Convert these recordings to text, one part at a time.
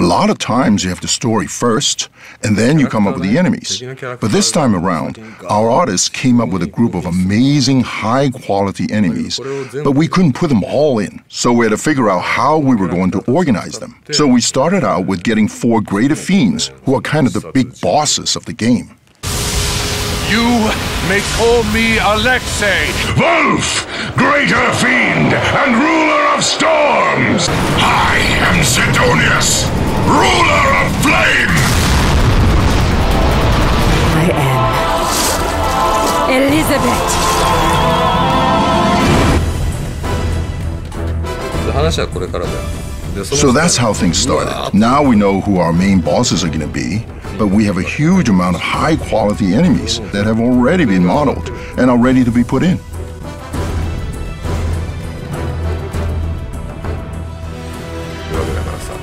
lot of times you have the story first, and then you come up with the enemies. But this time around, our artists came up with a group of amazing, high-quality enemies, but we couldn't put them all in, so we had to figure out how we were going to organize them. So we started out with getting 4 greater fiends, who are kind of the big bosses of the game. You may call me Alexei. Wolf, greater fiend and ruler of storms. I am Sidonius, ruler of flame. I am Elizabeth. So that's how things started. Now we know who our main bosses are going to be, but we have a huge amount of high-quality enemies that have already been modeled and are ready to be put in.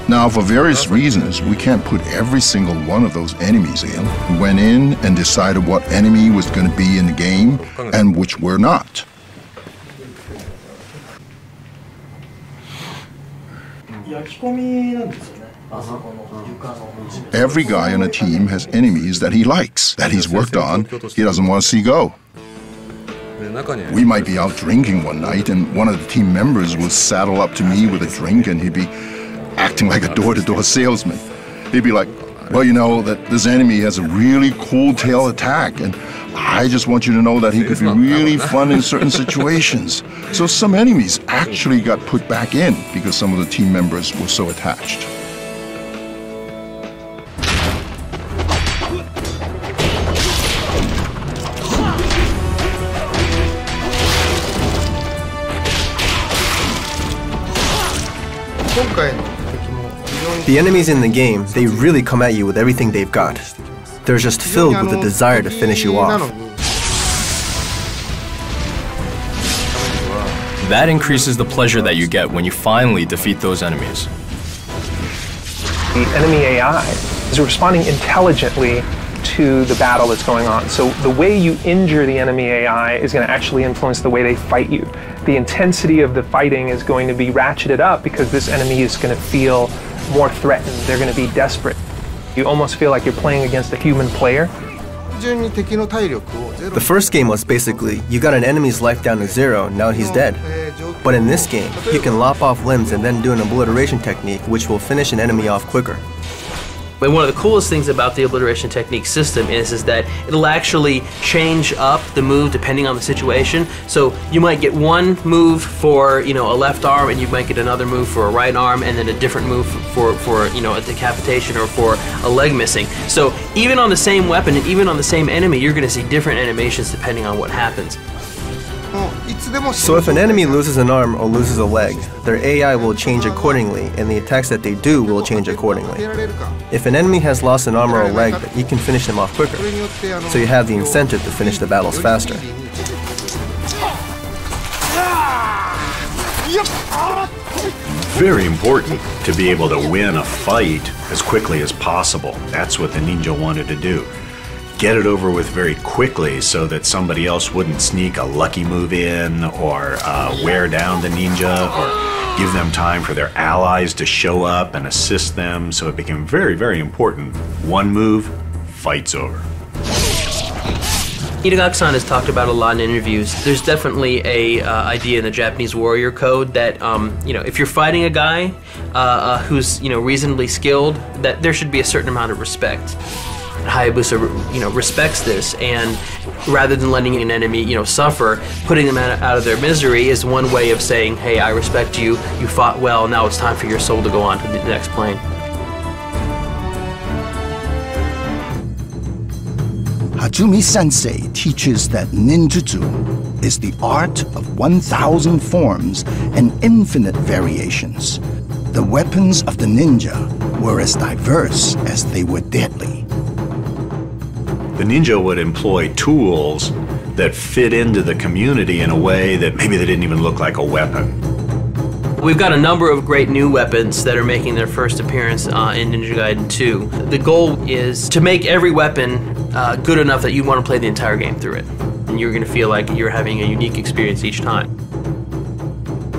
Now, for various reasons, we can't put every single one of those enemies in. We went in and decided what enemy was going to be in the game and which were not. Every guy on a team has enemies that he likes, that he's worked on, he doesn't want to see go. We might be out drinking one night and one of the team members will saddle up to me with a drink and he'd be acting like a door-to-door salesman. He'd be like, well, you know, that this enemy has a really cool tail attack and I just want you to know that he could be really fun in certain situations. So some enemies actually got put back in because some of the team members were so attached. The enemies in the game, they really come at you with everything they've got. They're just filled with a desire to finish you off. That increases the pleasure that you get when you finally defeat those enemies. The enemy AI is responding intelligently to the battle that's going on. So the way you injure the enemy AI is going to actually influence the way they fight you. The intensity of the fighting is going to be ratcheted up because this enemy is going to feel more threatened. They're going to be desperate. You almost feel like you're playing against a human player. The first game was basically, you got an enemy's life down to 0, now he's dead. But in this game, you can lop off limbs and then do an obliteration technique which will finish an enemy off quicker. And one of the coolest things about the obliteration technique system is that it'll actually change up the move depending on the situation. So you might get one move for, you know, a left arm, and you might get another move for a right arm, and then a different move for you know, a decapitation or for a leg missing. So even on the same weapon and even on the same enemy, you're going to see different animations depending on what happens. So if an enemy loses an arm or loses a leg, their AI will change accordingly, and the attacks that they do will change accordingly. If an enemy has lost an arm or a leg, you can finish them off quicker, so you have the incentive to finish the battles faster. Very important to be able to win a fight as quickly as possible. That's what the ninja wanted to do. Get it over with very quickly so that somebody else wouldn't sneak a lucky move in or wear down the ninja or give them time for their allies to show up and assist them. So it became very, very important. One move, fight's over. Itagaki-san has talked about a lot in interviews. There's definitely a idea in the Japanese warrior code that you know, if you're fighting a guy who's, you know, reasonably skilled, that there should be a certain amount of respect. Hayabusa, you know, respects this, and rather than letting an enemy, you know, suffer, putting them out of their misery is one way of saying, hey, I respect you, you fought well, now it's time for your soul to go on to the next plane. Hatsumi Sensei teaches that ninjutsu is the art of 1,000 forms and infinite variations. The weapons of the ninja were as diverse as they were deadly. The ninja would employ tools that fit into the community in a way that maybe they didn't even look like a weapon. We've got a number of great new weapons that are making their first appearance in Ninja Gaiden II. The goal is to make every weapon good enough that you want to play the entire game through it. And you're going to feel like you're having a unique experience each time.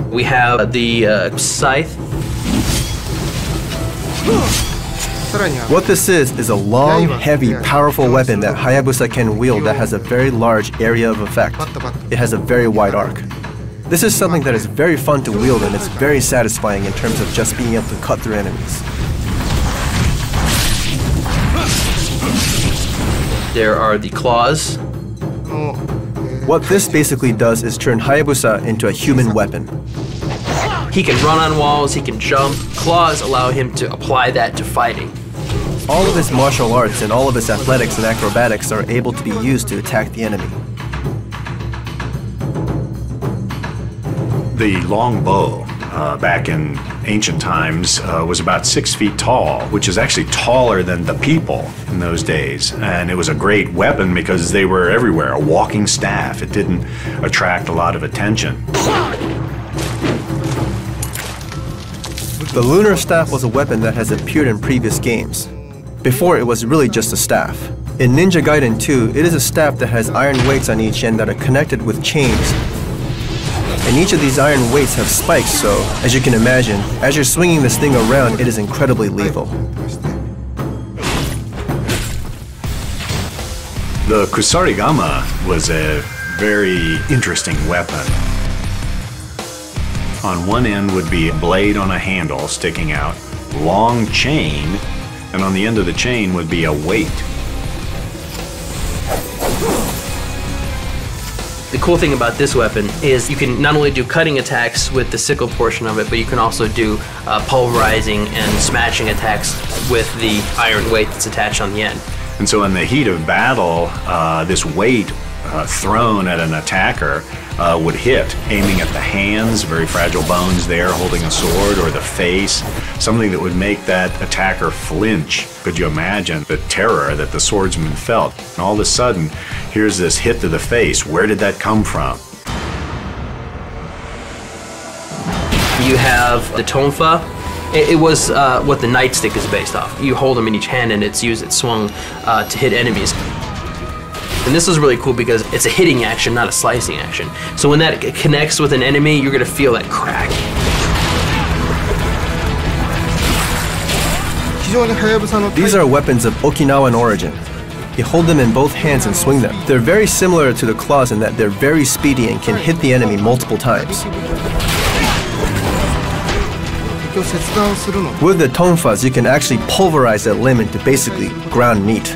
We have the scythe. What this is a long, heavy, powerful weapon that Hayabusa can wield that has a very large area of effect. It has a very wide arc. This is something that is very fun to wield, and it's very satisfying in terms of just being able to cut through enemies. There are the claws. What this basically does is turn Hayabusa into a human weapon. He can run on walls, he can jump. Claws allow him to apply that to fighting. All of his martial arts and all of his athletics and acrobatics are able to be used to attack the enemy. The long bow, back in ancient times, was about 6 feet tall, which is actually taller than the people in those days. And it was a great weapon because they were everywhere, a walking staff. It didn't attract a lot of attention. The lunar staff was a weapon that has appeared in previous games. Before, it was really just a staff. In Ninja Gaiden II, it is a staff that has iron weights on each end that are connected with chains. And each of these iron weights have spikes, so, as you can imagine, as you're swinging this thing around, it is incredibly lethal. The kusarigama was a very interesting weapon. On one end would be a blade on a handle sticking out, long chain, and on the end of the chain would be a weight. The cool thing about this weapon is you can not only do cutting attacks with the sickle portion of it, but you can also do pulverizing and smashing attacks with the iron weight that's attached on the end. And so in the heat of battle, this weight thrown at an attacker would hit, aiming at the hands, very fragile bones there holding a sword, or the face, something that would make that attacker flinch. Could you imagine the terror that the swordsman felt? And all of a sudden, here's this hit to the face. Where did that come from? You have the tonfa. It was what the nightstick is based off. You hold them in each hand and it's swung to hit enemies. And this is really cool because it's a hitting action, not a slicing action. So when that connects with an enemy, you're going to feel that crack. These are weapons of Okinawan origin. You hold them in both hands and swing them. They're very similar to the claws in that they're very speedy and can hit the enemy multiple times. With the tonfas, you can actually pulverize that limb into basically ground meat.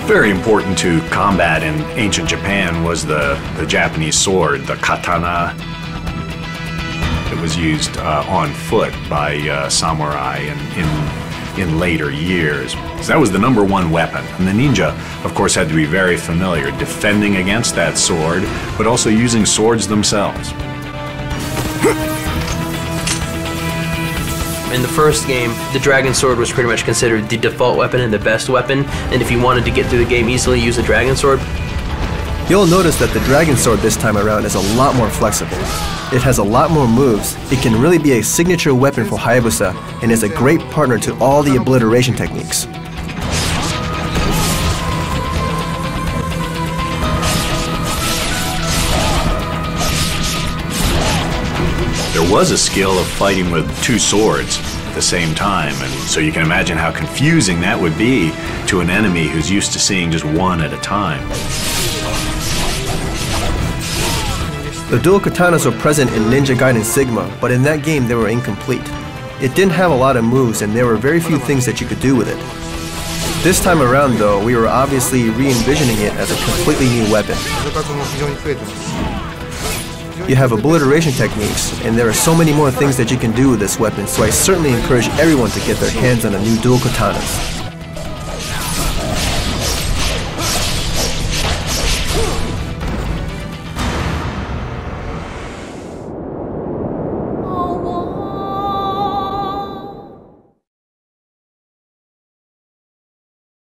Very important to combat in ancient Japan was the Japanese sword, the katana. It was used on foot by samurai in later years. So that was the #1 weapon. And the ninja, of course, had to be very familiar, defending against that sword, but also using swords themselves. In the first game, the dragon sword was pretty much considered the default weapon and the best weapon, and if you wanted to get through the game easily, use the dragon sword. You'll notice that the dragon sword this time around is a lot more flexible. It has a lot more moves. It can really be a signature weapon for Hayabusa and is a great partner to all the obliteration techniques. There was a skill of fighting with 2 swords at the same time, and so you can imagine how confusing that would be to an enemy who's used to seeing just one at a time. The dual katanas were present in Ninja Gaiden Sigma, but in that game they were incomplete. It didn't have a lot of moves and there were very few things that you could do with it. This time around though, we were obviously re-envisioning it as a completely new weapon. You have obliteration techniques, and there are so many more things that you can do with this weapon, so I certainly encourage everyone to get their hands on a new dual katanas.